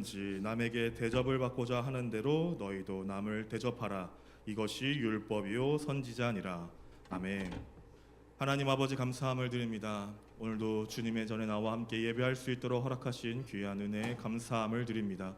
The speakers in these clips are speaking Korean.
누구든지 남에게 대접을 받고자 하는 대로 너희도 남을 대접하라. 이것이 율법이요 선지자니라. 아멘. 하나님 아버지 감사함을 드립니다. 오늘도 주님의 전에 나와 함께 예배할 수 있도록 허락하신 귀한 은혜에 감사함을 드립니다.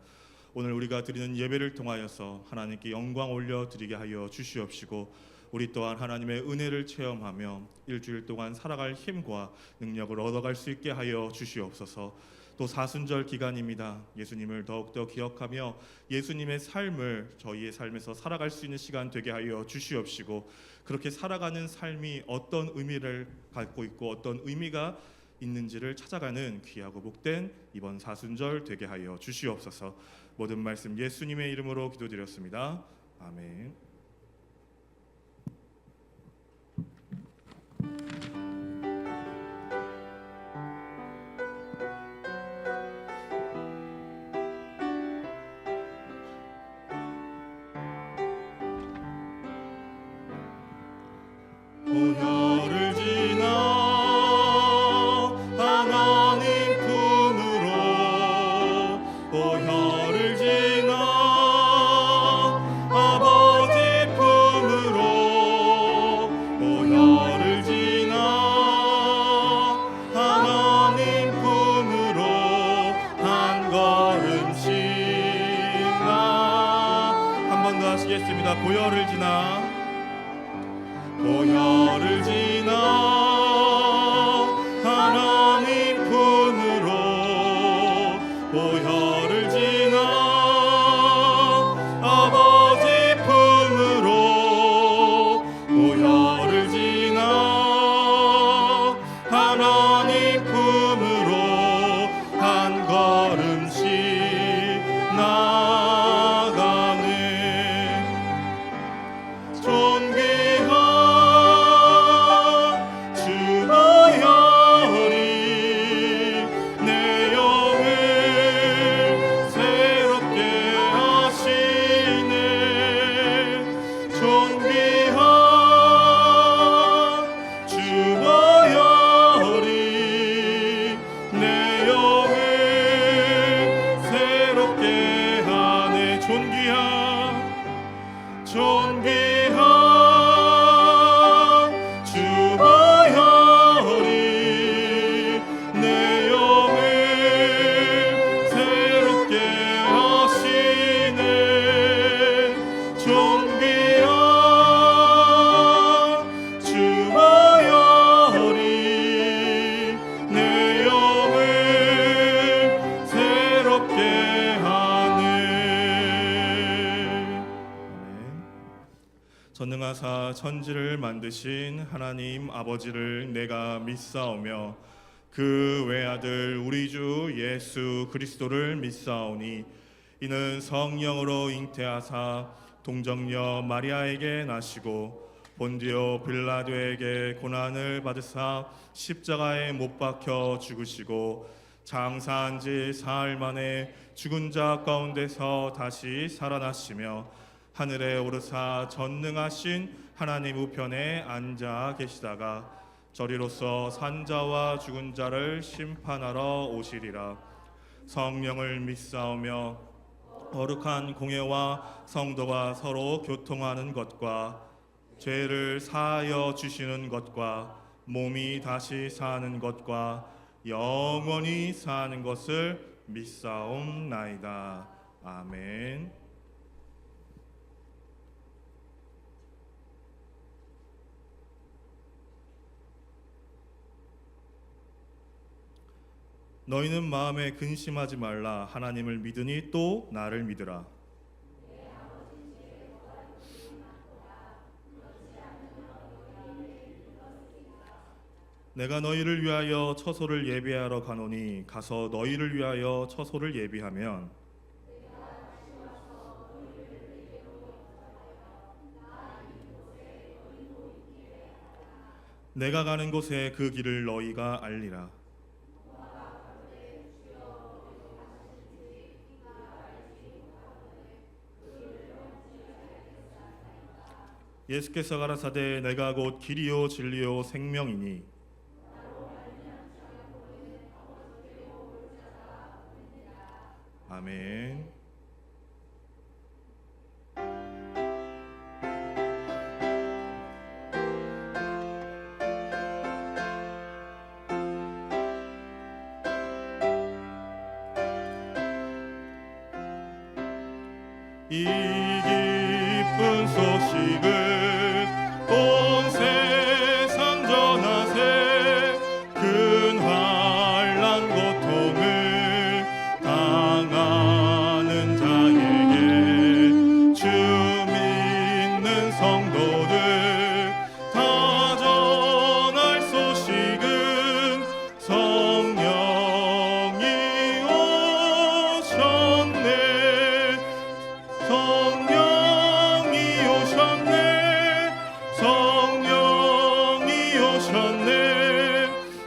오늘 우리가 드리는 예배를 통하여서 하나님께 영광 올려드리게 하여 주시옵시고, 우리 또한 하나님의 은혜를 체험하며 일주일 동안 살아갈 힘과 능력을 얻어갈 수 있게 하여 주시옵소서. 또 사순절 기간입니다. 예수님을 더욱더 기억하며 예수님의 삶을 저희의 삶에서 살아갈 수 있는 시간 되게 하여 주시옵시고, 그렇게 살아가는 삶이 어떤 의미를 갖고 있고 어떤 의미가 있는지를 찾아가는 귀하고 복된 이번 사순절 되게 하여 주시옵소서. 모든 말씀 예수님의 이름으로 기도드렸습니다. 아멘. 보혈을 지나 하나님 품으로, 보혈을 지나 아버지 품으로, 보혈을 지나 하나님 품으로 한 걸음씩 한 번 더 하시겠습니다. 보혈을 지나, 보혈을 지나 하나님 품으로, 보혈을 지나 아버지 품으로, 보혈을 지나 하나님 품으로 한 걸음씩 나가네. 존귀한 전능하사 천지를 만드신 하나님 아버지를 내가 믿사오며 그 외아들 우리 주 예수 그리스도를 믿사오니, 이는 성령으로 잉태하사 동정녀 마리아에게 나시고 본디오 빌라도에게 고난을 받으사 십자가에 못 박혀 죽으시고 장사한 지 사흘 만에 죽은 자 가운데서 다시 살아나시며 하늘에 오르사 전능하신 하나님 우편에 앉아 계시다가 저리로서 산자와 죽은 자를 심판하러 오시리라. 성령을 믿사오며 거룩한 공예와 성도가 서로 교통하는 것과 죄를 사하여 주시는 것과 몸이 다시 사는 것과 영원히 사는 것을 믿사옵나이다. 아멘. 너희는 마음에 근심하지 말라. 하나님을 믿으니 또 나를 믿으라. 내가 너희를 위하여 처소를 예비하러 가노니 가서 너희를 위하여 처소를 예비하면 내가 가는 곳에 그 길을 너희가 알리라. 예수께서 가라사대 내가 곧 길이요 진리요 생명이니 아멘. 이 기쁜 소식을 온 세상 전하세. 큰 환난 고통을 당하는 자에게 주 믿는 성도들 다 전할 소식은 성령이 오셨네. 성령이 오셨네. 성령이 오셨네.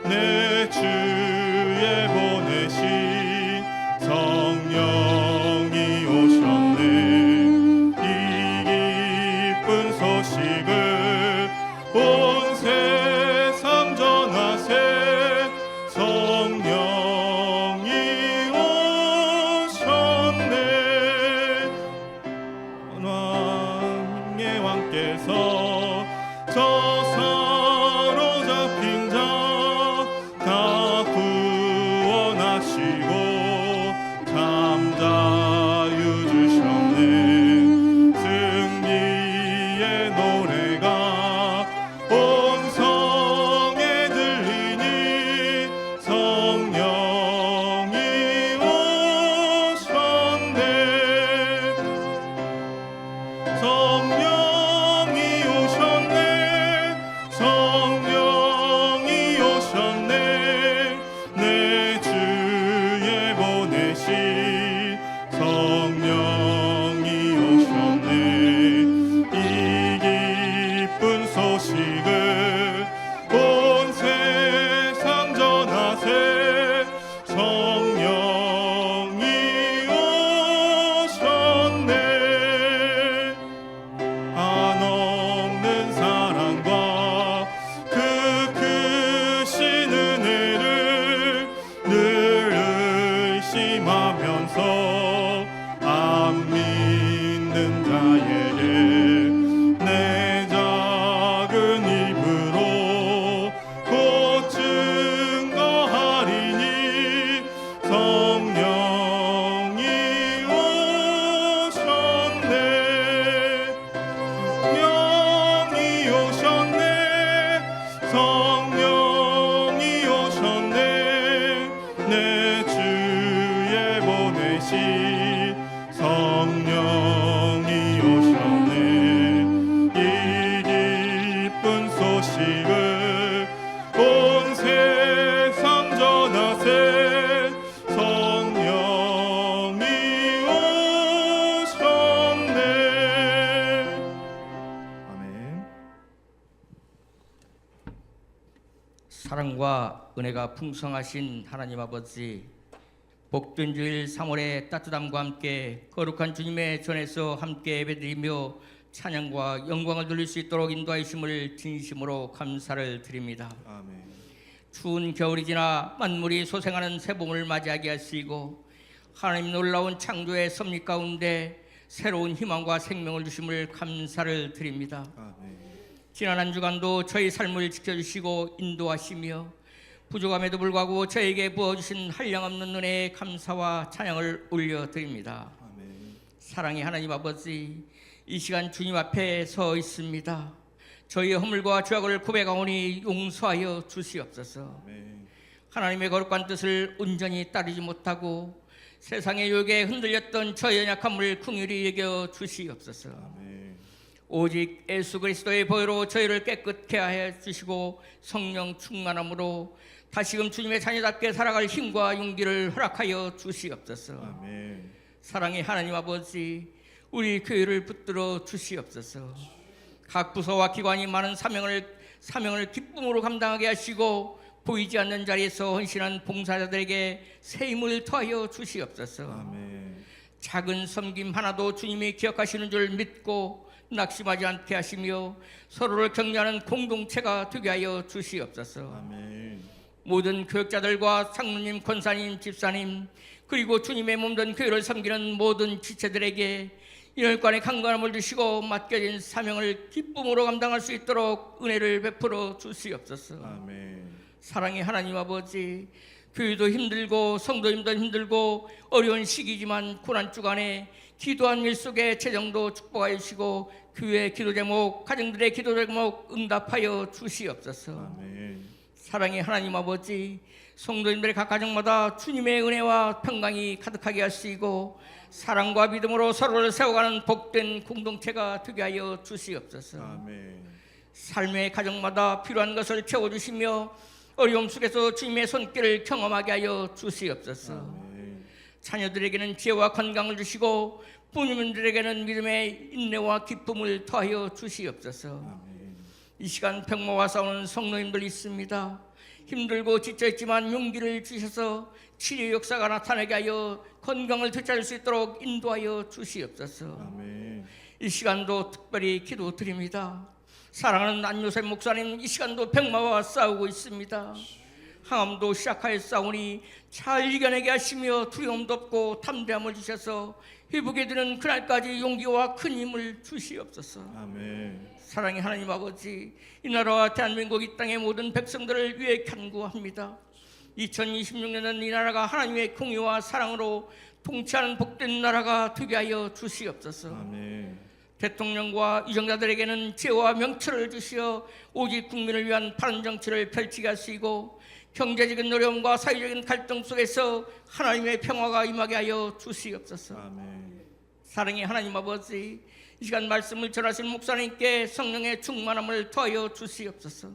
내 주에 보내신 성령이 오셨네. 이 기쁜 소식을 온 세상 전하세. 성령이 오셨네. 왕의 왕께서 저 사로잡힌 자 다 구원하시고 잠자유 주셨네. 승리의 노래가 온 성에 들리니 성령이 오셨네. 성령이 오셨네. 성령이 오셨네. 내 주에 보내신 성령이 오셨네. 이 기쁜 소식을 온 세상 전하세. 성령이 오셨네. 한없는 사랑과 그 크신 은혜를 늘 의심하면서 안 믿는 자에게 내 작은 입으로 곧 증거하리니 성령이 오셨네. 성령이 오셨네. 성령이 오셨네. 내 주에 보내신 성령이 오셨네. 이 기쁜 소식을 온 세상 전하세. 성령이 오셨네. 아멘. 사랑과 은혜가 풍성하신 하나님 아버지, 복된 주일 3월의 따뜻함과 함께 거룩한 주님의 전에서 함께 예배드리며 찬양과 영광을 돌릴 수 있도록 인도하여 주심을 진심으로 감사를 드립니다. 아멘. 추운 겨울이 지나 만물이 소생하는 새봄을 맞이하게 하시고 하나님 놀라운 창조의 섭리 가운데 새로운 희망과 생명을 주심을 감사를 드립니다. 아멘. 지난 한 주간도 저희 삶을 지켜주시고 인도하시며 부족함에도 불구하고 저에게 부어주신 한량없는 은혜에 감사와 찬양을 올려드립니다. 아멘. 사랑의 하나님 아버지, 이 시간 주님 앞에 서 있습니다. 저희의 허물과 죄악을 고백하오니 용서하여 주시옵소서. 아멘. 하나님의 거룩한 뜻을 온전히 따르지 못하고 세상의 유혹에 흔들렸던 저의 연약함을 긍휼히 여겨 주시옵소서. 아멘. 오직 예수 그리스도의 보혈로 저희를 깨끗게 하여 주시고 성령 충만함으로 다시금 주님의 자녀답게 살아갈 힘과 용기를 허락하여 주시옵소서. 아멘. 사랑의 하나님 아버지, 우리 교회를 붙들어 주시옵소서. 각 부서와 기관이 많은 사명을 기쁨으로 감당하게 하시고 보이지 않는 자리에서 헌신한 봉사자들에게 새 힘을 더하여 주시옵소서. 아멘. 작은 섬김 하나도 주님이 기억하시는 줄 믿고 낙심하지 않게 하시며 서로를 격려하는 공동체가 되게 하여 주시옵소서. 아멘. 모든 교역자들과 장로님, 권사님, 집사님, 그리고 주님의 몸된 교회를 섬기는 모든 지체들에게 인월간의 강건함을 주시고 맡겨진 사명을 기쁨으로 감당할 수 있도록 은혜를 베풀어 주시옵소서. 아멘. 사랑의 하나님 아버지, 교회도 힘들고 성도님도 힘들고 어려운 시기지만 고난 주간에 기도한 일 속에 재정도 축복하여 주시고 교회 기도 제목, 가정들의 기도 제목 응답하여 주시옵소서. 아멘. 사랑의 하나님 아버지, 성도님들의 각 가정마다 주님의 은혜와 평강이 가득하게 하시고 사랑과 믿음으로 서로를 세워가는 복된 공동체가 되게 하여 주시옵소서. 아멘. 삶의 가정마다 필요한 것을 채워주시며 어려움 속에서 주님의 손길을 경험하게 하여 주시옵소서. 아멘. 자녀들에게는 지혜와 건강을 주시고 부모님들에게는 믿음의 인내와 기쁨을 더하여 주시옵소서. 아멘. 이 시간 병마와 싸우는 성도님들 있습니다. 힘들고 지쳐있지만 용기를 주셔서 치료 역사가 나타나게 하여 건강을 되찾을 수 있도록 인도하여 주시옵소서. 아멘. 이 시간도 특별히 기도드립니다. 사랑하는 안요셉 목사님, 이 시간도 병마와 싸우고 있습니다. 항암도 시작하여 싸우니 잘 이겨내게 하시며 두려움도 없고 담대함을 주셔서 회복에 드는 그날까지 용기와 큰 힘을 주시옵소서. 아멘. 사랑의 하나님 아버지, 이 나라와 대한민국 이 땅의 모든 백성들을 위해 간구합니다. 2026년은 이 나라가 하나님의 공의와 사랑으로 통치하는 복된 나라가 되게 하여 주시옵소서. 아멘. 대통령과 유정자들에게는 지혜와 명철을 주시어 오직 국민을 위한 바른 정치를 펼치게 하시고 경제적인 어려움과 사회적인 갈등 속에서 하나님의 평화가 임하게 하여 주시옵소서. 아멘. 사랑의 하나님 아버지, 이 시간 말씀을 전하신 목사님께 성령의 충만함을 더하여 주시옵소서.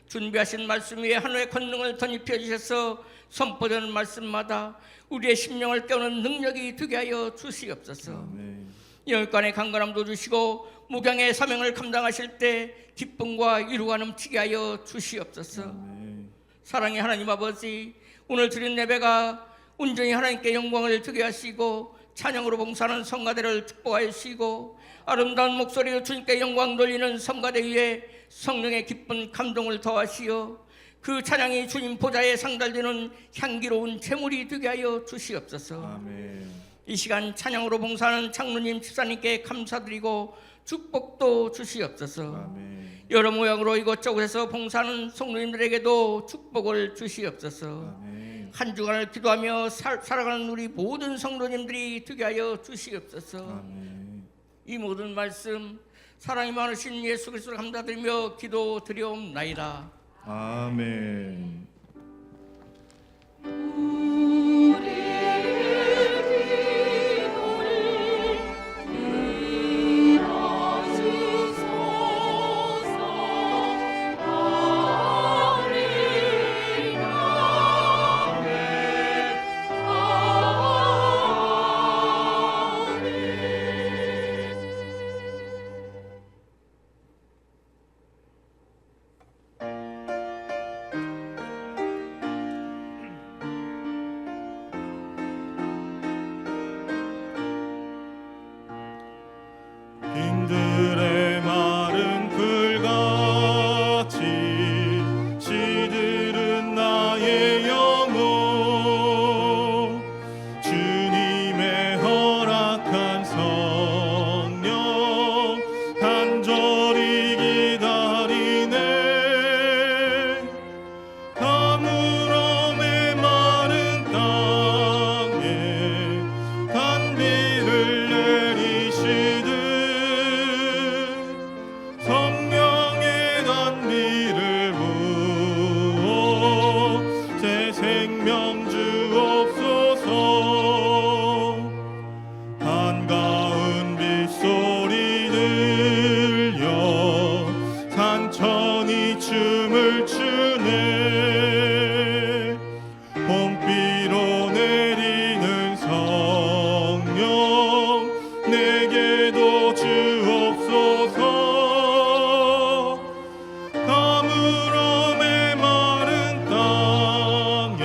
준비하신 말씀 위에 하늘의 권능을 덧입혀 주셔서 선포되는 말씀마다 우리의 심령을 깨우는 능력이 되게 하여 주시옵소서. 아멘. 영육간의 강건함도 주시고 목양의 사명을 감당하실 때 기쁨과 이루가 넘치게 하여 주시옵소서. 아멘. 사랑의 하나님 아버지, 오늘 드린 예배가 온전히 하나님께 영광을 드게 하시고 찬양으로 봉사하는 성가대를 축복하여 주시고 아름다운 목소리로 주님께 영광 돌리는 성가대 위에 성령의 기쁜 감동을 더하시어 그 찬양이 주님 보좌에 상달되는 향기로운 제물이 되게 하여 주시옵소서. 아멘. 이 시간 찬양으로 봉사하는 장로님 집사님께 감사드리고 축복도 주시옵소서. 아멘. 여러 모양으로 이곳저곳에서 봉사하는 성도님들에게도 축복을 주시옵소서. 아멘. 한 주간을 기도하며 살아가는 우리 모든 성도님들이 되게 하여 주시옵소서. 아멘. 이 모든 말씀 사랑이 많으신 예수 그리스도를 감사드리며 기도드리옵나이다. 아멘. 빈들의 마른 풀같이 시들은 나의 영혼 주님의 허락한 성령 간절히 기다리네 가물음의 마른 땅에 단비를 내리시듯 성령의 단비를 부어 제 생명 주옵소서. 한가운 빗소리 들려 산천이 춤을 추네 봄비로 내리는 성령 내게도 주옵소서. 가물음의 마른 땅에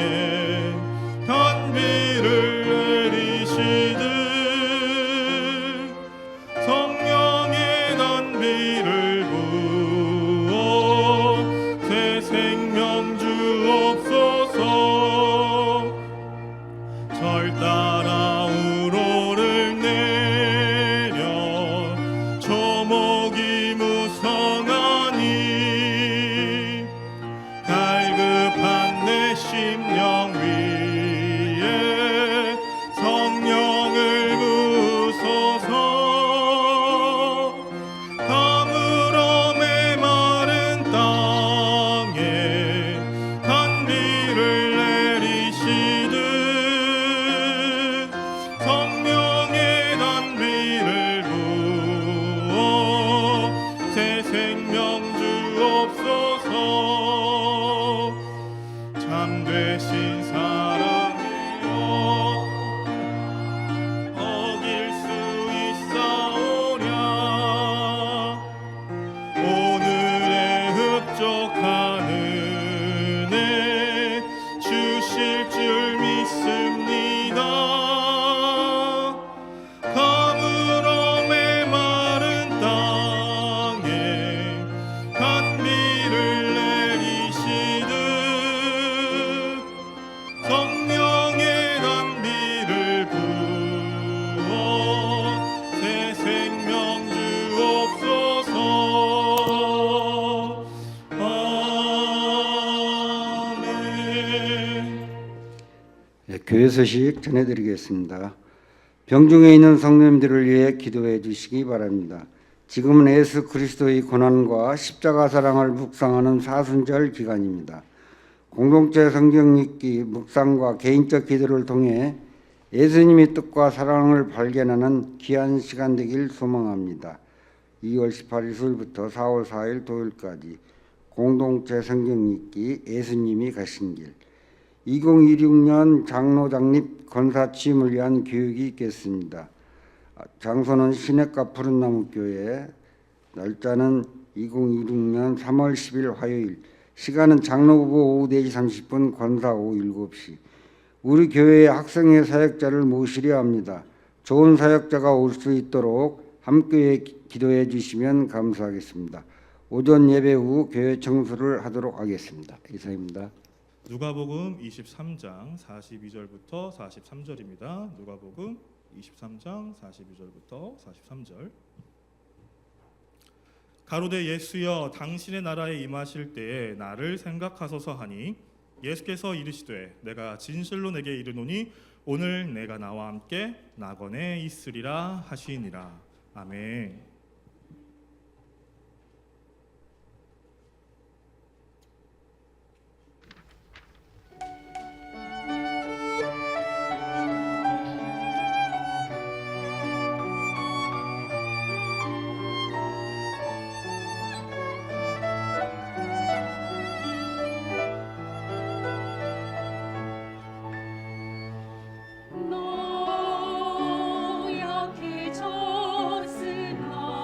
단비를 내리시듯 성령의 단비를 부어 새 생명 주옵소서. 절 따라 우로를 내려 조목이 무성하니 갈급한 내 심령 위에 성령을 부소 교회 소식 전해드리겠습니다. 병중에 있는 성도님들을 위해 기도해 주시기 바랍니다. 지금은 예수 그리스도의 고난과 십자가 사랑을 묵상하는 사순절 기간입니다. 공동체 성경 읽기, 묵상과 개인적 기도를 통해 예수님의 뜻과 사랑을 발견하는 귀한 시간 되길 소망합니다. 2월 18일 수요일부터 4월 4일 토요일까지 공동체 성경 읽기 예수님이 가신 길 2026년 장로 장립 권사 취임을 위한 교육이 있겠습니다. 장소는 시냇가 푸른나무교회, 날짜는 2026년 3월 10일 화요일, 시간은 장로부부 오후 4시 30분, 권사 오후 7시. 우리 교회에 학생회 사역자를 모시려 합니다. 좋은 사역자가 올 수 있도록 함께 기도해 주시면 감사하겠습니다. 오전 예배 후 교회 청소를 하도록 하겠습니다. 이상입니다. 누가복음 23장 42절부터 43절입니다. 누가복음 23장 42절부터 43절. 가로되 예수여 당신의 나라에 임하실 때에 나를 생각하소서 하니 예수께서 이르시되 내가 진실로 내게 이르노니 오늘 내가 나와 함께 낙원에 있으리라 하시니라. 아멘. 너약해졌으나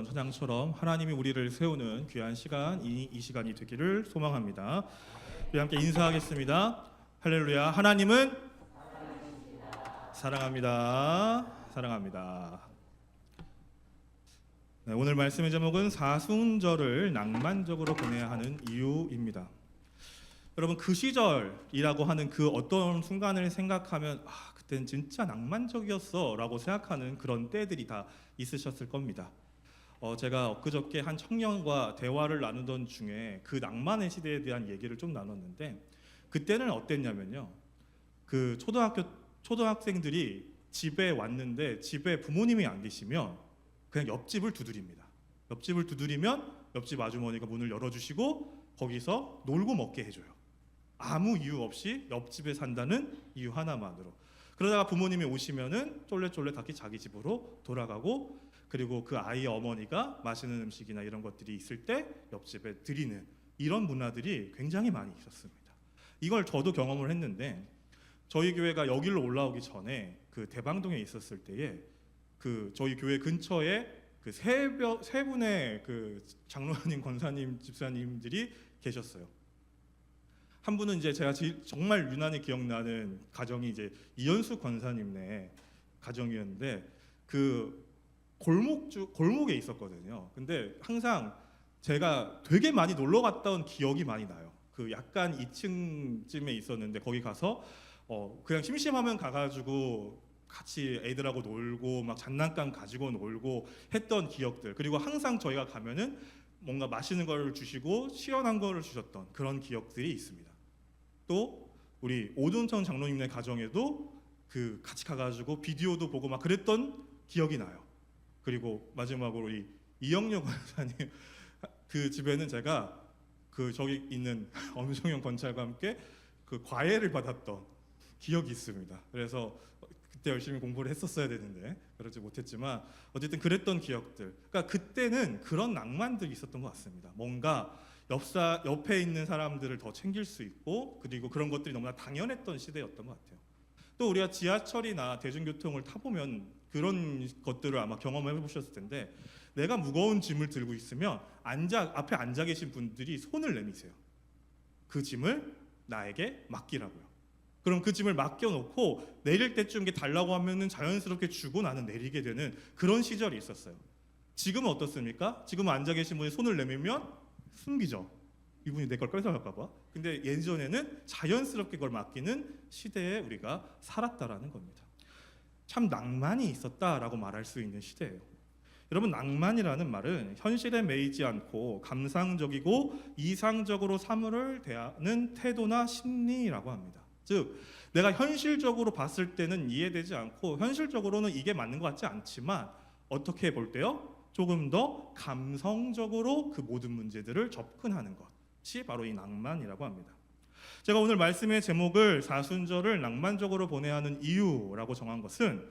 찬양처럼 하나님이 우리를 세우는 귀한 시간, 이 시간이 되기를 소망합니다. 우리 함께 인사하겠습니다. 할렐루야. 하나님은 사랑합니다. 사랑합니다. 네, 오늘 말씀의 제목은 사순절을 낭만적으로 보내야 하는 이유입니다. 여러분, 그 시절이라고 하는 그 어떤 순간을 생각하면 그땐 진짜 낭만적이었어라고 생각하는 그런 때들이 다 있으셨을 겁니다. 제가 엊그저께 한 청년과 대화를 나누던 중에 그 낭만의 시대에 대한 얘기를 좀 나눴는데, 그때는 어땠냐면요, 그 초등학생들이 집에 왔는데 집에 부모님이 안 계시면 그냥 옆집을 두드립니다. 옆집을 두드리면 옆집 아주머니가 문을 열어주시고 거기서 놀고 먹게 해줘요. 아무 이유 없이 옆집에 산다는 이유 하나만으로. 그러다가 부모님이 오시면은 쫄래쫄래 다시 자기 집으로 돌아가고, 그리고 그 아이의 어머니가 맛있는 음식이나 이런 것들이 있을 때 옆집에 드리는 이런 문화들이 굉장히 많이 있었습니다. 이걸 저도 경험을 했는데, 저희 교회가 여기로 올라오기 전에 그 대방동에 있었을 때에 그 저희 교회 근처에 그 세 분의 그 장로님, 권사님, 집사님들이 계셨어요. 한 분은 이제 제가 정말 유난히 기억나는 가정이 이제 이현수 권사님네 가정이었는데, 그 골목에 있었거든요. 근데 항상 제가 되게 많이 놀러 갔던 기억이 많이 나요. 그 약간 2층쯤에 있었는데 거기 가서 그냥 심심하면 가가지고 같이 애들하고 놀고 막 장난감 가지고 놀고 했던 기억들, 그리고 항상 저희가 가면은 뭔가 맛있는 걸 주시고 시원한 거를 주셨던 그런 기억들이 있습니다. 또 우리 오존천 장로님네 가정에도 그 같이 가가지고 비디오도 보고 막 그랬던 기억이 나요. 그리고 마지막으로 우리 이영렬 권사님 그 집에는 제가 그 저기 있는 엄성영 권찰과 함께 그 과외를 받았던 기억이 있습니다. 그래서 그때 열심히 공부를 했었어야 되는데 그러지 못했지만 어쨌든 그랬던 기억들. 그러니까 그때는 그런 낭만들이 있었던 것 같습니다. 뭔가 옆에 있는 사람들을 더 챙길 수 있고, 그리고 그런 것들이 너무나 당연했던 시대였던 것 같아요. 또 우리가 지하철이나 대중교통을 타보면 그런 것들을 아마 경험해 보셨을 텐데, 내가 무거운 짐을 들고 있으면 앞에 앉아 계신 분들이 손을 내미세요. 그 짐을 나에게 맡기라고요. 그럼 그 짐을 맡겨놓고 내릴 때쯤 달라고 하면은 자연스럽게 주고 나는 내리게 되는 그런 시절이 있었어요. 지금은 어떻습니까? 지금 앉아 계신 분이 손을 내밀면 숨기죠. 이분이 내 걸 뺏어갈까 봐. 근데 예전에는 자연스럽게 그걸 맡기는 시대에 우리가 살았다라는 겁니다. 참 낭만이 있었다라고 말할 수 있는 시대예요. 여러분, 낭만이라는 말은 현실에 매이지 않고 감상적이고 이상적으로 사물을 대하는 태도나 심리라고 합니다. 즉, 내가 현실적으로 봤을 때는 이해되지 않고 현실적으로는 이게 맞는 것 같지 않지만 어떻게 볼 때요? 조금 더 감성적으로 그 모든 문제들을 접근하는 것이 바로 이 낭만이라고 합니다. 제가 오늘 말씀의 제목을 사순절을 낭만적으로 보내야 하는 이유라고 정한 것은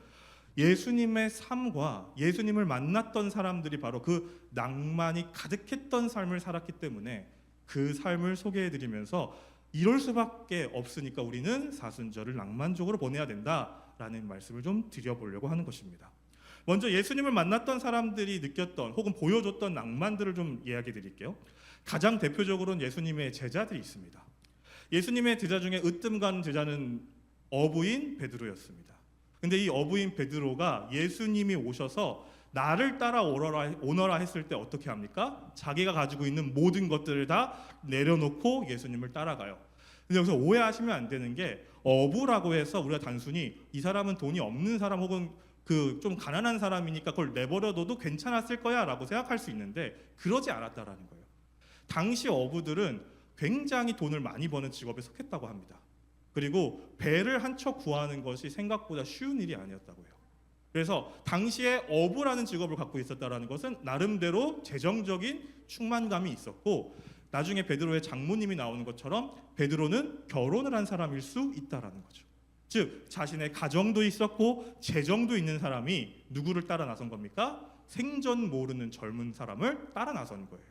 예수님의 삶과 예수님을 만났던 사람들이 바로 그 낭만이 가득했던 삶을 살았기 때문에 그 삶을 소개해드리면서 이럴 수밖에 없으니까 우리는 사순절을 낭만적으로 보내야 된다라는 말씀을 좀 드려보려고 하는 것입니다. 먼저 예수님을 만났던 사람들이 느꼈던 혹은 보여줬던 낭만들을 좀 이야기 드릴게요. 가장 대표적으로는 예수님의 제자들이 있습니다. 예수님의 제자 중에 으뜸 가는 제자는 어부인 베드로였습니다. 근데 이 어부인 베드로가 예수님이 오셔서 나를 따라오너라 했을 때 어떻게 합니까? 자기가 가지고 있는 모든 것들을 다 내려놓고 예수님을 따라가요. 근데 여기서 오해하시면 안 되는 게, 어부라고 해서 우리가 단순히 이 사람은 돈이 없는 사람 혹은 그 좀 가난한 사람이니까 그걸 내버려둬도 괜찮았을 거야 라고 생각할 수 있는데, 그러지 않았다라는 거예요. 당시 어부들은 굉장히 돈을 많이 버는 직업에 속했다고 합니다. 그리고 배를 한 척 구하는 것이 생각보다 쉬운 일이 아니었다고 해요. 그래서 당시에 어부라는 직업을 갖고 있었다라는 것은 나름대로 재정적인 충만감이 있었고, 나중에 베드로의 장모님이 나오는 것처럼 베드로는 결혼을 한 사람일 수 있다라는 거죠. 즉, 자신의 가정도 있었고 재정도 있는 사람이 누구를 따라 나선 겁니까? 생전 모르는 젊은 사람을 따라 나선 거예요.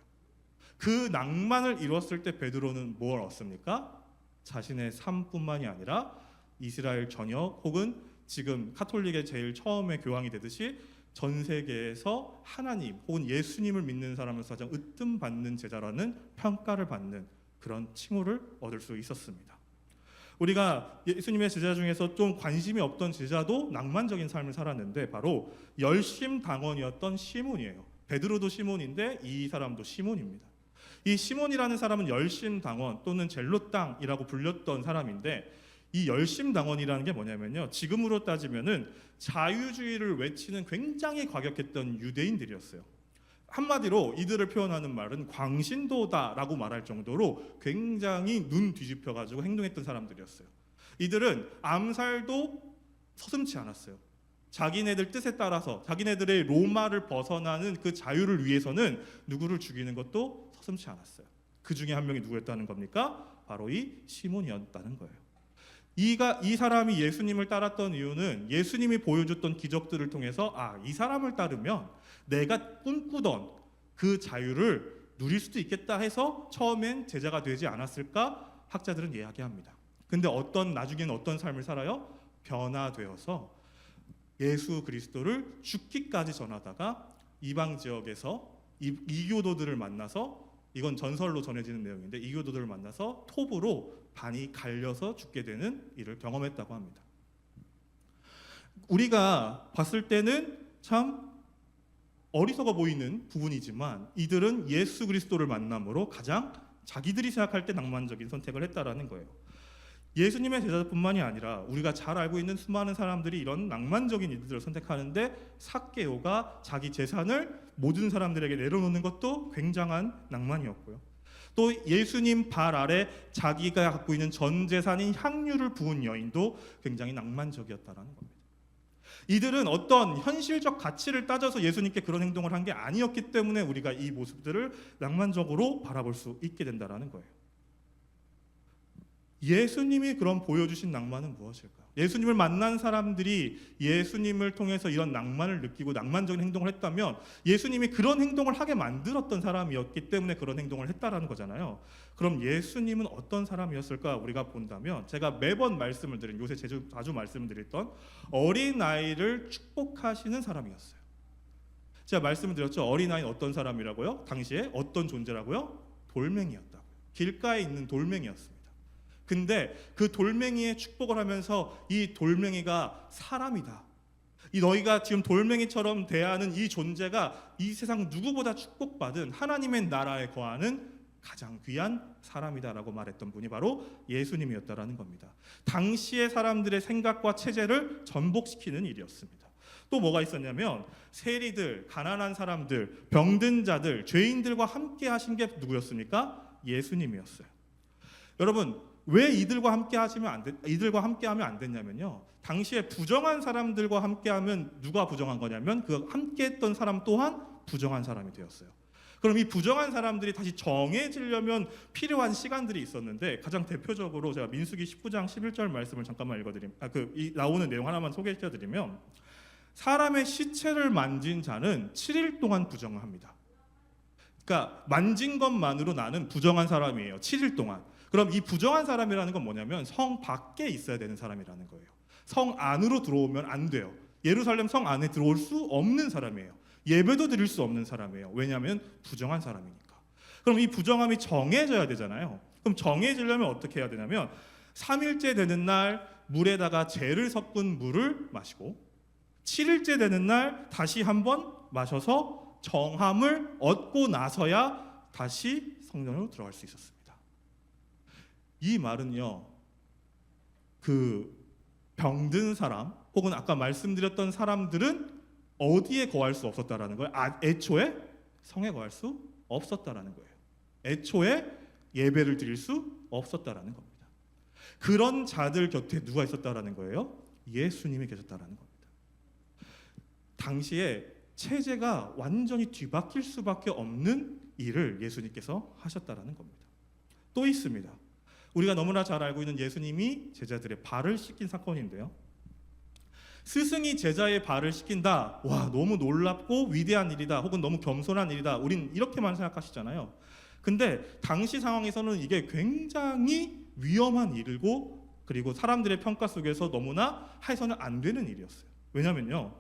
그 낭만을 이뤘을 때 베드로는 뭘 얻습니까? 자신의 삶뿐만이 아니라 이스라엘 전역 혹은 지금 카톨릭의 제일 처음에 교황이 되듯이 전 세계에서 하나님 혹은 예수님을 믿는 사람으로서 가장 으뜸받는 제자라는 평가를 받는 그런 칭호를 얻을 수 있었습니다. 우리가 예수님의 제자 중에서 좀 관심이 없던 제자도 낭만적인 삶을 살았는데 바로 열심당원이었던 시몬이에요. 베드로도 시몬인데 이 사람도 시몬입니다. 이 시몬이라는 사람은 열심당원 또는 젤로땅이라고 불렸던 사람인데 이 열심당원이라는 게 뭐냐면요, 지금으로 따지면은 자유주의를 외치는 굉장히 과격했던 유대인들이었어요. 한마디로 이들을 표현하는 말은 광신도다라고 말할 정도로 굉장히 눈 뒤집혀가지고 행동했던 사람들이었어요. 이들은 암살도 서슴지 않았어요. 자기네들 뜻에 따라서 자기네들의 로마를 벗어나는 그 자유를 위해서는 누구를 죽이는 것도 서슴지 않았어요. 그 중에 한 명이 누구였다는 겁니까? 바로 이 시몬이었다는 거예요. 이 사람이 예수님을 따랐던 이유는 예수님이 보여줬던 기적들을 통해서 이 사람을 따르면 내가 꿈꾸던 그 자유를 누릴 수도 있겠다 해서 처음엔 제자가 되지 않았을까 학자들은 이야기합니다. 근데 나중에는 어떤 삶을 살아요? 변화되어서 예수 그리스도를 죽기까지 전하다가 이방 지역에서 이교도들을 만나서, 이건 전설로 전해지는 내용인데 이교도들을 만나서 톱으로 반이 갈려서 죽게 되는 일을 경험했다고 합니다. 우리가 봤을 때는 참 어리석어 보이는 부분이지만 이들은 예수 그리스도를 만남으로 가장 자기들이 생각할 때 낭만적인 선택을 했다라는 거예요. 예수님의 제자뿐만이 아니라 우리가 잘 알고 있는 수많은 사람들이 이런 낭만적인 일들을 선택하는데 삭개오가 자기 재산을 모든 사람들에게 내려놓는 것도 굉장한 낭만이었고요. 또 예수님 발 아래 자기가 갖고 있는 전 재산인 향유를 부은 여인도 굉장히 낭만적이었다라는 겁니다. 이들은 어떤 현실적 가치를 따져서 예수님께 그런 행동을 한 게 아니었기 때문에 우리가 이 모습들을 낭만적으로 바라볼 수 있게 된다라는 거예요. 예수님이 그럼 보여주신 낭만은 무엇일까요? 예수님을 만난 사람들이 예수님을 통해서 이런 낭만을 느끼고 낭만적인 행동을 했다면 예수님이 그런 행동을 하게 만들었던 사람이었기 때문에 그런 행동을 했다라는 거잖아요. 그럼 예수님은 어떤 사람이었을까 우리가 본다면, 제가 매번 말씀을 드린, 요새 자주 말씀을 드렸던 어린아이를 축복하시는 사람이었어요. 제가 말씀을 드렸죠. 어린아이는 어떤 사람이라고요? 당시에 어떤 존재라고요? 돌멩이였다고요. 길가에 있는 돌멩이였습니다. 근데 그 돌멩이의 축복을 하면서 이 돌멩이가 사람이다, 이 너희가 지금 돌멩이처럼 대하는 이 존재가 이 세상 누구보다 축복받은 하나님의 나라에 거하는 가장 귀한 사람이다라고 말했던 분이 바로 예수님이었다라는 겁니다. 당시의 사람들의 생각과 체제를 전복시키는 일이었습니다. 또 뭐가 있었냐면 세리들, 가난한 사람들, 병든 자들, 죄인들과 함께 하신 게 누구였습니까? 예수님이었어요. 여러분, 왜 이들과 함께 하면 안 됐냐면요, 당시에 부정한 사람들과 함께하면 누가 부정한 거냐면 그 함께했던 사람 또한 부정한 사람이 되었어요. 그럼 이 부정한 사람들이 다시 정해지려면 필요한 시간들이 있었는데, 가장 대표적으로 제가 민수기 19장 11절 말씀을 잠깐만 읽어드리면, 나오는 내용 하나만 소개시켜드리면, 사람의 시체를 만진 자는 7일 동안 부정을 합니다. 그러니까 만진 것만으로 나는 부정한 사람이에요. 7일 동안. 그럼 이 부정한 사람이라는 건 뭐냐면 성 밖에 있어야 되는 사람이라는 거예요. 성 안으로 들어오면 안 돼요. 예루살렘 성 안에 들어올 수 없는 사람이에요. 예배도 드릴 수 없는 사람이에요. 왜냐하면 부정한 사람이니까. 그럼 이 부정함이 정해져야 되잖아요. 그럼 정해지려면 어떻게 해야 되냐면 3일째 되는 날 물에다가 재를 섞은 물을 마시고 7일째 되는 날 다시 한번 마셔서 정함을 얻고 나서야 다시 성전으로 들어갈 수 있었습니다. 이 말은요, 그 병든 사람 혹은 아까 말씀드렸던 사람들은 어디에 거할 수 없었다라는 거예요. 애초에 성에 거할 수 없었다라는 거예요. 애초에 예배를 드릴 수 없었다라는 겁니다. 그런 자들 곁에 누가 있었다라는 거예요? 예수님이 계셨다라는 겁니다. 당시에 체제가 완전히 뒤바뀔 수밖에 없는 일을 예수님께서 하셨다라는 겁니다. 또 있습니다. 우리가 너무나 잘 알고 있는 예수님이 제자들의 발을 씻긴 사건인데요. 스승이 제자의 발을 씻긴다. 와, 너무 놀랍고 위대한 일이다. 혹은 너무 겸손한 일이다. 우린 이렇게만 생각하시잖아요. 근데 당시 상황에서는 이게 굉장히 위험한 일이고, 그리고 사람들의 평가 속에서 너무나 해서는 안 되는 일이었어요. 왜냐면요,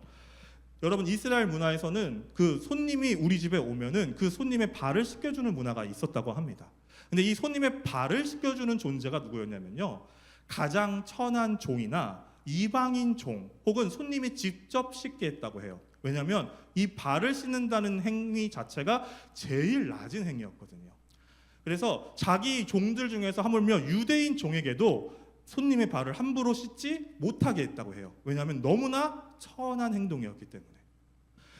여러분 이스라엘 문화에서는 그 손님이 우리 집에 오면은 그 손님의 발을 씻겨주는 문화가 있었다고 합니다. 근데 이 손님의 발을 씻겨주는 존재가 누구였냐면요, 가장 천한 종이나 이방인 종 혹은 손님이 직접 씻게 했다고 해요. 왜냐하면 이 발을 씻는다는 행위 자체가 제일 낮은 행위였거든요. 그래서 자기 종들 중에서 하물며 유대인 종에게도 손님의 발을 함부로 씻지 못하게 했다고 해요. 왜냐하면 너무나 천한 행동이었기 때문에.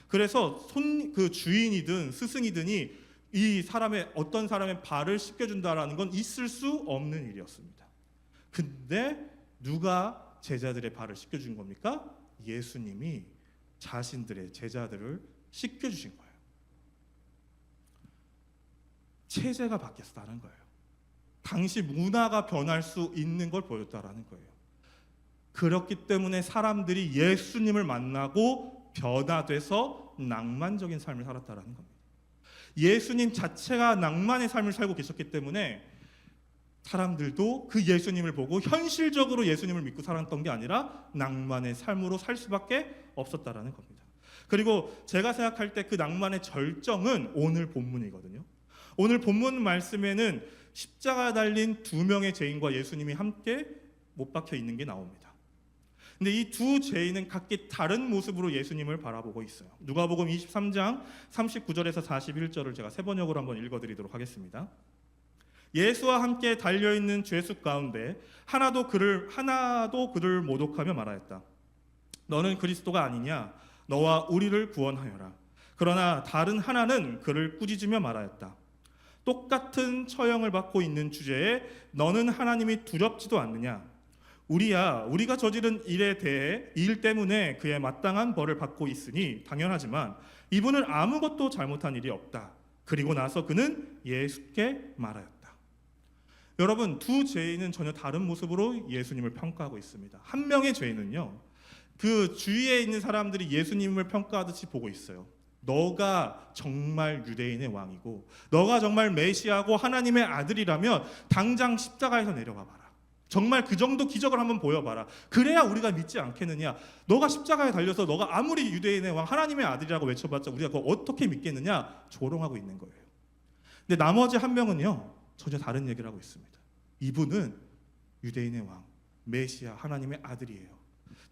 그래서 그 주인이든 스승이든이 이 사람의 어떤 사람의 발을 씻겨준다라는 건 있을 수 없는 일이었습니다. 근데 누가 제자들의 발을 씻겨준 겁니까? 예수님이 자신들의 제자들을 씻겨주신 거예요. 체제가 바뀌었다는 거예요. 당시 문화가 변할 수 있는 걸 보였다라는 거예요. 그렇기 때문에 사람들이 예수님을 만나고 변화돼서 낭만적인 삶을 살았다라는 겁니다. 예수님 자체가 낭만의 삶을 살고 계셨기 때문에 사람들도 그 예수님을 보고 현실적으로 예수님을 믿고 살았던 게 아니라 낭만의 삶으로 살 수밖에 없었다라는 겁니다. 그리고 제가 생각할 때 그 낭만의 절정은 오늘 본문이거든요. 오늘 본문 말씀에는 십자가에 달린 두 명의 죄인과 예수님이 함께 못 박혀 있는 게 나옵니다. 근데 이 두 죄인은 각기 다른 모습으로 예수님을 바라보고 있어요. 누가복음 23장 39절에서 41절을 제가 세 번역으로 한번 읽어드리도록 하겠습니다. 예수와 함께 달려있는 죄수 가운데 하나도 그를 모독하며 말하였다. 너는 그리스도가 아니냐? 너와 우리를 구원하여라. 그러나 다른 하나는 그를 꾸짖으며 말하였다. 똑같은 처형을 받고 있는 주제에 너는 하나님이 두렵지도 않느냐? 우리가 저지른 일에 대해 일 때문에 그의 마땅한 벌을 받고 있으니 당연하지만 이분은 아무것도 잘못한 일이 없다. 그리고 나서 그는 예수께 말하였다. 여러분, 두 죄인은 전혀 다른 모습으로 예수님을 평가하고 있습니다. 한 명의 죄인은요, 그 주위에 있는 사람들이 예수님을 평가하듯이 보고 있어요. 너가 정말 유대인의 왕이고 너가 정말 메시아고 하나님의 아들이라면 당장 십자가에서 내려와 봐라. 정말 그 정도 기적을 한번 보여봐라. 그래야 우리가 믿지 않겠느냐. 너가 십자가에 달려서 너가 아무리 유대인의 왕 하나님의 아들이라고 외쳐봤자 우리가 그걸 어떻게 믿겠느냐 조롱하고 있는 거예요. 근데 나머지 한 명은요, 전혀 다른 얘기를 하고 있습니다. 이분은 유대인의 왕, 메시아, 하나님의 아들이에요.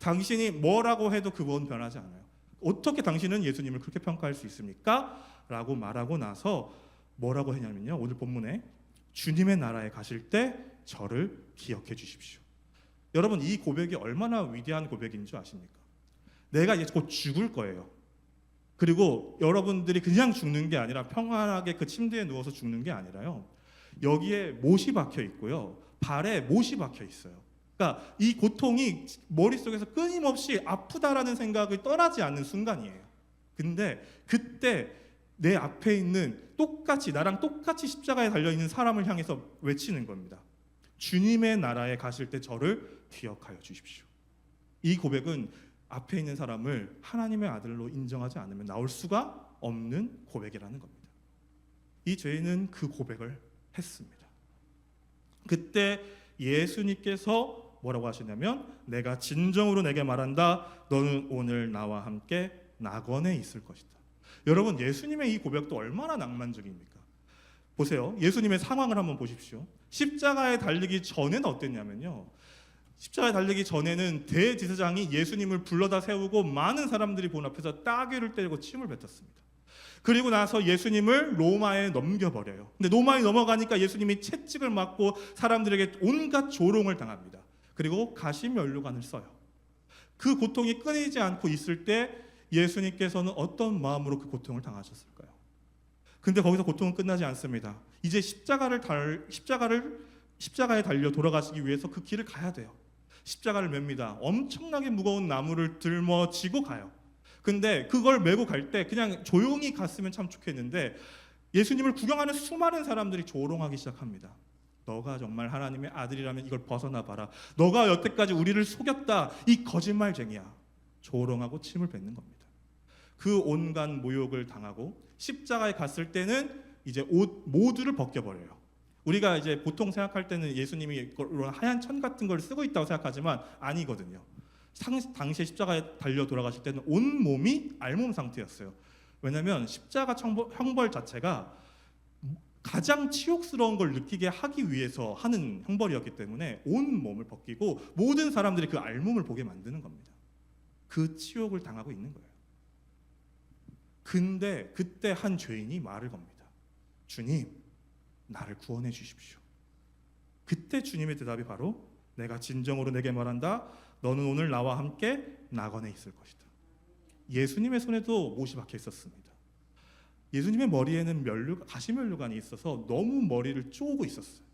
당신이 뭐라고 해도 그건 변하지 않아요. 어떻게 당신은 예수님을 그렇게 평가할 수 있습니까? 라고 말하고 나서 뭐라고 했냐면요, 오늘 본문에 주님의 나라에 가실 때 저를 기억해 주십시오. 여러분, 이 고백이 얼마나 위대한 고백인 줄 아십니까? 내가 이제 곧 죽을 거예요. 그리고 여러분들이 그냥 죽는 게 아니라 평안하게 그 침대에 누워서 죽는 게 아니라요, 여기에 못이 박혀 있고요, 발에 못이 박혀 있어요. 그러니까 이 고통이 머릿속에서 끊임없이 아프다라는 생각을 떠나지 않는 순간이에요. 근데 그때 내 앞에 있는 나랑 똑같이 십자가에 달려있는 사람을 향해서 외치는 겁니다. 주님의 나라에 가실 때 저를 기억하여 주십시오. 이 고백은 앞에 있는 사람을 하나님의 아들로 인정하지 않으면 나올 수가 없는 고백이라는 겁니다. 이 죄인은 그 고백을 했습니다. 그때 예수님께서 뭐라고 하시냐면, 내가 진정으로 내게 말한다. 너는 오늘 나와 함께 낙원에 있을 것이다. 여러분, 예수님의 이 고백도 얼마나 낭만적입니까? 보세요. 예수님의 상황을 한번 보십시오. 십자가에 달리기 전에는 어땠냐면요, 십자가에 달리기 전에는 대제사장이 예수님을 불러다 세우고 많은 사람들이 본 앞에서 따귀를 때리고 침을 뱉었습니다. 그리고 나서 예수님을 로마에 넘겨버려요. 근데 로마에 넘어가니까 예수님이 채찍을 맞고 사람들에게 온갖 조롱을 당합니다. 그리고 가시면류관을 써요. 그 고통이 끊이지 않고 있을 때 예수님께서는 어떤 마음으로 그 고통을 당하셨을까요? 근데 거기서 고통은 끝나지 않습니다. 이제 십자가에 달려 돌아가시기 위해서 그 길을 가야 돼요. 십자가를 맵니다. 엄청나게 무거운 나무를 들머지고 가요. 근데 그걸 메고 갈 때 그냥 조용히 갔으면 참 좋겠는데 예수님을 구경하는 수많은 사람들이 조롱하기 시작합니다. 너가 정말 하나님의 아들이라면 이걸 벗어나 봐라. 너가 여태까지 우리를 속였다. 이 거짓말쟁이야. 조롱하고 침을 뱉는 겁니다. 그 온갖 모욕을 당하고 십자가에 갔을 때는 이제 옷 모두를 벗겨버려요. 우리가 이제 보통 생각할 때는 예수님이 하얀 천 같은 걸 쓰고 있다고 생각하지만 아니거든요. 당시에 십자가에 달려 돌아가실 때는 온 몸이 알몸 상태였어요. 왜냐하면 십자가 형벌 자체가 가장 치욕스러운 걸 느끼게 하기 위해서 하는 형벌이었기 때문에 온 몸을 벗기고 모든 사람들이 그 알몸을 보게 만드는 겁니다. 그 치욕을 당하고 있는 거예요. 근데 그때 한 죄인이 말을 겁니다. 주님, 나를 구원해 주십시오. 그때 주님의 대답이 바로 내가 진정으로 내게 말한다. 너는 오늘 나와 함께 낙원에 있을 것이다. 예수님의 손에도 못이 박혀 있었습니다. 예수님의 머리에는 가시면류관이 있어서 너무 머리를 쪼고 있었어요.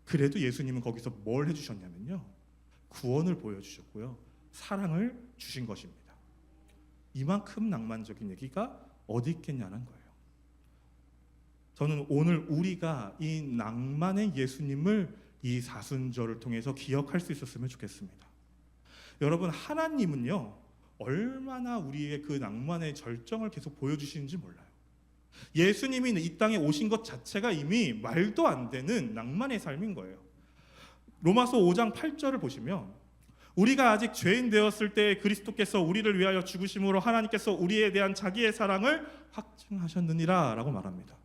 그래도 예수님은 거기서 뭘 해주셨냐면요, 구원을 보여주셨고요, 사랑을 주신 것입니다. 이만큼 낭만적인 얘기가 어디 있겠냐는 거예요. 저는 오늘 우리가 이 낭만의 예수님을 이 사순절을 통해서 기억할 수 있었으면 좋겠습니다. 여러분, 하나님은요 얼마나 우리의 그 낭만의 절정을 계속 보여주시는지 몰라요. 예수님이 이 땅에 오신 것 자체가 이미 말도 안 되는 낭만의 삶인 거예요. 로마서 5장 8절을 보시면 우리가 아직 죄인 되었을 때 그리스도께서 우리를 위하여 죽으심으로 하나님께서 우리에 대한 자기의 사랑을 확증하셨느니라 라고 말합니다.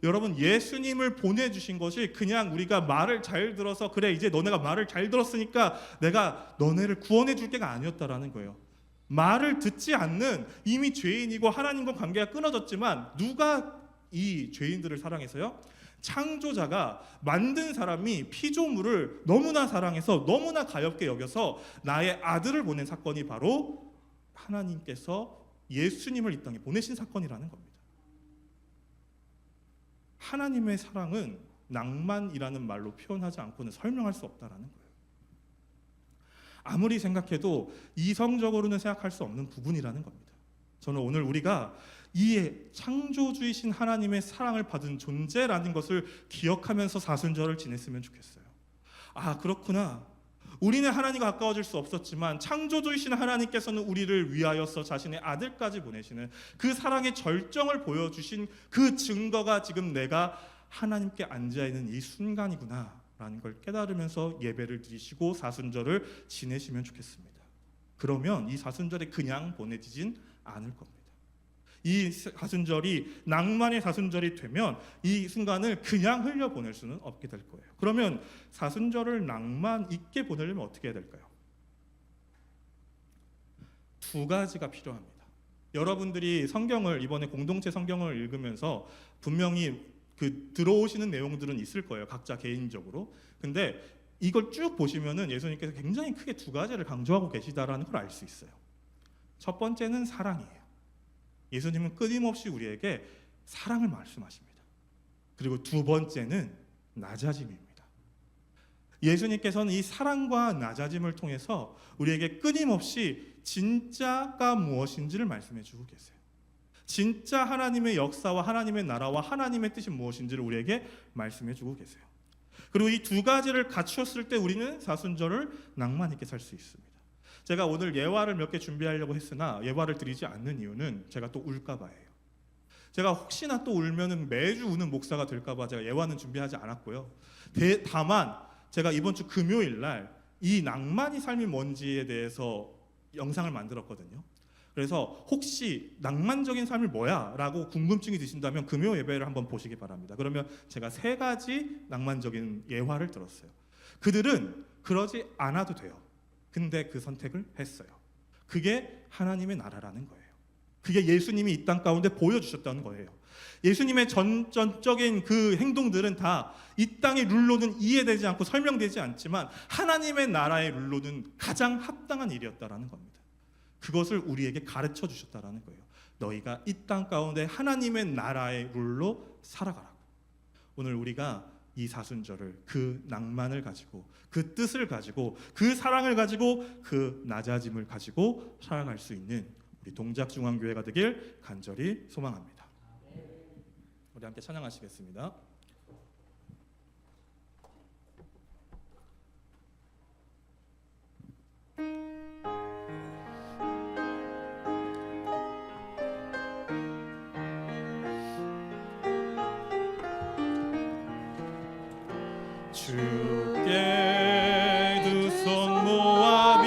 여러분, 예수님을 보내주신 것이 그냥 우리가 말을 잘 들어서 그래 이제 너네가 말을 잘 들었으니까 내가 너네를 구원해 줄 게가 아니었다라는 거예요. 말을 듣지 않는 이미 죄인이고 하나님과 관계가 끊어졌지만 누가 이 죄인들을 사랑해서요? 창조자가 만든 사람이 피조물을 너무나 사랑해서 너무나 가엽게 여겨서 나의 아들을 보낸 사건이 바로 하나님께서 예수님을 이 땅에 보내신 사건이라는 겁니다. 하나님의 사랑은 낭만이라는 말로 표현하지 않고는 설명할 수 없다라는 거예요. 아무리 생각해도 이성적으로는 생각할 수 없는 부분이라는 겁니다. 저는 오늘 우리가 이 창조주이신 하나님의 사랑을 받은 존재라는 것을 기억하면서 사순절을 지냈으면 좋겠어요. 아, 그렇구나. 우리는 하나님과 가까워질 수 없었지만 창조주이신 하나님께서는 우리를 위하여서 자신의 아들까지 보내시는 그 사랑의 절정을 보여주신 그 증거가 지금 내가 하나님께 앉아있는 이 순간이구나 라는 걸 깨달으면서 예배를 드리시고 사순절을 지내시면 좋겠습니다. 그러면 이 사순절이 그냥 보내지진 않을 겁니다. 이 사순절이 낭만의 사순절이 되면 이 순간을 그냥 흘려보낼 수는 없게 될 거예요. 그러면 사순절을 낭만 있게 보내려면 어떻게 해야 될까요? 두 가지가 필요합니다. 여러분들이 성경을 이번에 공동체 성경을 읽으면서 분명히 들어오시는 내용들은 있을 거예요. 각자 개인적으로. 근데 이걸 쭉 보시면은 예수님께서 굉장히 크게 두 가지를 강조하고 계시다라는 걸 알 수 있어요. 첫 번째는 사랑이에요. 예수님은 끊임없이 우리에게 사랑을 말씀하십니다. 그리고 두 번째는 낮아짐입니다. 예수님께서는 이 사랑과 낮아짐을 통해서 우리에게 끊임없이 진짜가 무엇인지를 말씀해 주고 계세요. 진짜 하나님의 역사와 하나님의 나라와 하나님의 뜻이 무엇인지를 우리에게 말씀해 주고 계세요. 그리고 이 두 가지를 갖추었을 때 우리는 사순절을 낭만 있게 살 수 있습니다. 제가 오늘 예화를 몇 개 준비하려고 했으나 예화를 드리지 않는 이유는 제가 또 울까 봐예요. 제가 혹시나 또 울면은 매주 우는 목사가 될까 봐 제가 예화는 준비하지 않았고요. 다만 제가 이번 주 금요일 날 이 낭만이 삶이 뭔지에 대해서 영상을 만들었거든요. 그래서 혹시 낭만적인 삶이 뭐야? 라고 궁금증이 드신다면 금요 예배를 한번 보시기 바랍니다. 그러면 제가 세 가지 낭만적인 예화를 들었어요. 그들은 그러지 않아도 돼요. 근데 그 선택을 했어요. 그게 하나님의 나라라는 거예요. 그게 예수님이 이 땅 가운데 보여주셨다는 거예요. 예수님의 전적인 그 행동들은 다 이 땅의 룰로는 이해되지 않고 설명되지 않지만 하나님의 나라의 룰로는 가장 합당한 일이었다라는 겁니다. 그것을 우리에게 가르쳐 주셨다라는 거예요. 너희가 이 땅 가운데 하나님의 나라의 룰로 살아가라고. 오늘 우리가 이 사순절을 그 낭만을 가지고 그 뜻을 가지고 그 사랑을 가지고 그 낮아짐을 가지고 살아갈 수 있는 우리 동작중앙교회가 되길 간절히 소망합니다. 우리 함께 찬양하시겠습니다. 주께 두 손 모아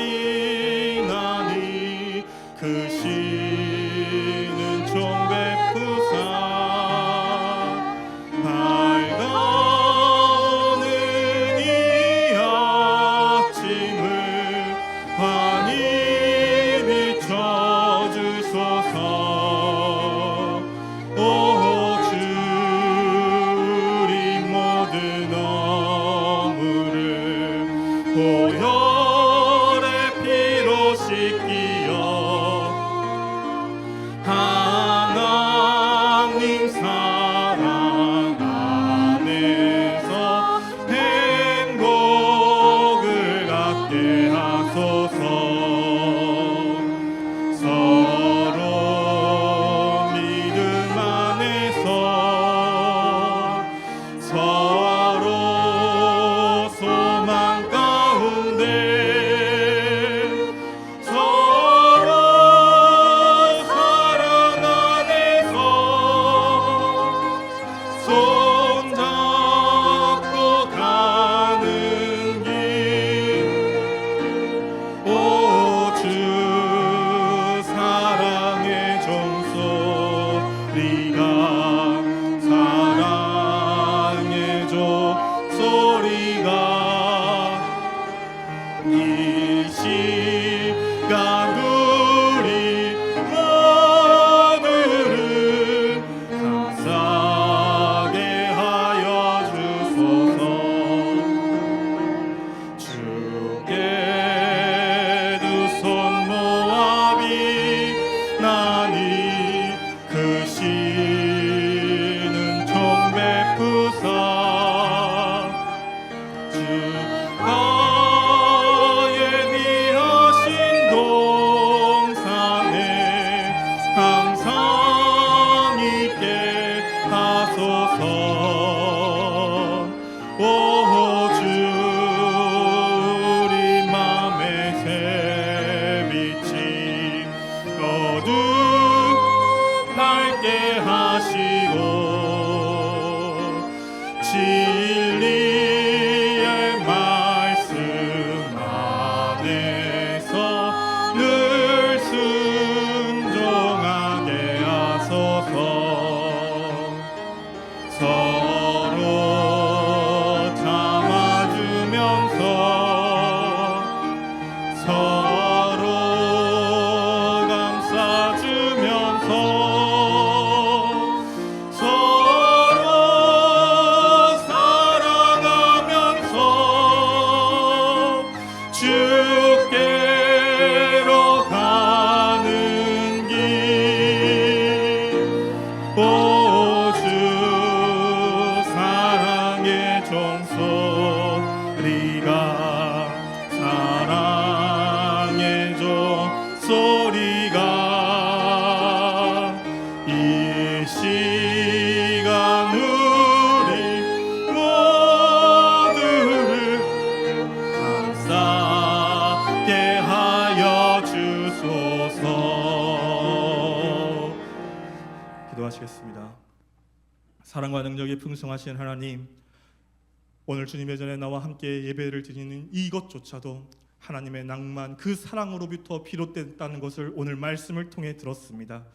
진리의 말씀 안에서 늘 순종하게 하소서. 서로 참아주면서 서로 감싸주면서 서로 사랑하면서 주께로 가는 길 오주 사랑의 종소리가 사랑의 종소리가 이 시간 우리 모두를 감싸게 하여 주소서. 기도하시겠습니다. 사랑과 능력이 풍성하신 하나님, 오늘 주님의 전에 나와 함께 예배를 드리는 이것조차도 하나님의 낭만, 그 사랑으로부터 비롯됐다는 것을 오늘 말씀을 통해 들었습니다.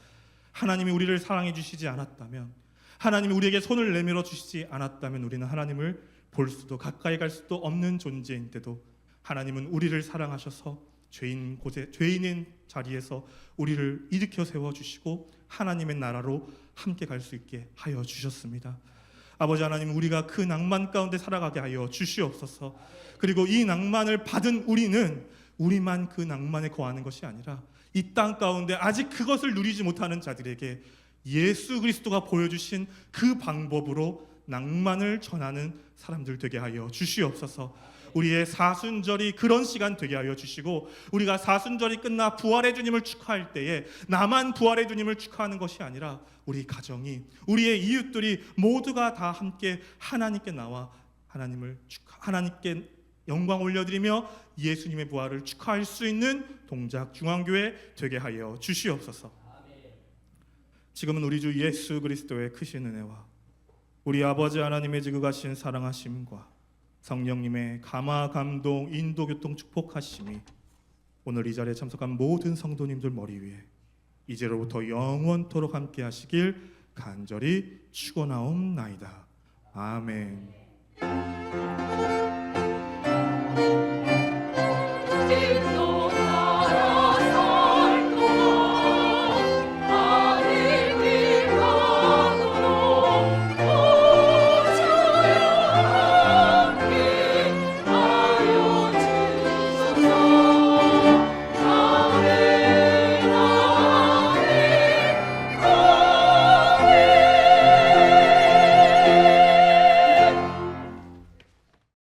하나님이 우리를 사랑해 주시지 않았다면, 하나님이 우리에게 손을 내밀어 주시지 않았다면 우리는 하나님을 볼 수도 가까이 갈 수도 없는 존재인데도 하나님은 우리를 사랑하셔서 죄인인 자리에서 우리를 일으켜 세워주시고 하나님의 나라로 함께 갈 수 있게 하여 주셨습니다. 아버지 하나님, 우리가 그 낭만 가운데 살아가게 하여 주시옵소서. 그리고 이 낭만을 받은 우리는 우리만 그 낭만에 거하는 것이 아니라 이 땅 가운데 아직 그것을 누리지 못하는 자들에게 예수 그리스도가 보여주신 그 방법으로 낭만을 전하는 사람들 되게 하여 주시옵소서. 우리의 사순절이 그런 시간 되게 하여 주시고, 우리가 사순절이 끝나 부활의 주님을 축하할 때에 나만 부활의 주님을 축하하는 것이 아니라 우리 가정이, 우리의 이웃들이 모두가 다 함께 하나님께 나와 하나님께 영광 올려드리며 예수님의 부활을 축하할 수 있는 동작 중앙교회 되게 하여 주시옵소서. 지금은 우리 주 예수 그리스도의 크신 은혜와 우리 아버지 하나님의 지극하신 사랑하심과 성령님의 감화 감동 인도 교통 축복하심이 오늘 이 자리에 참석한 모든 성도님들 머리 위에 이제로부터 영원토록 함께 하시길 간절히 축원하옵나이다. 아멘.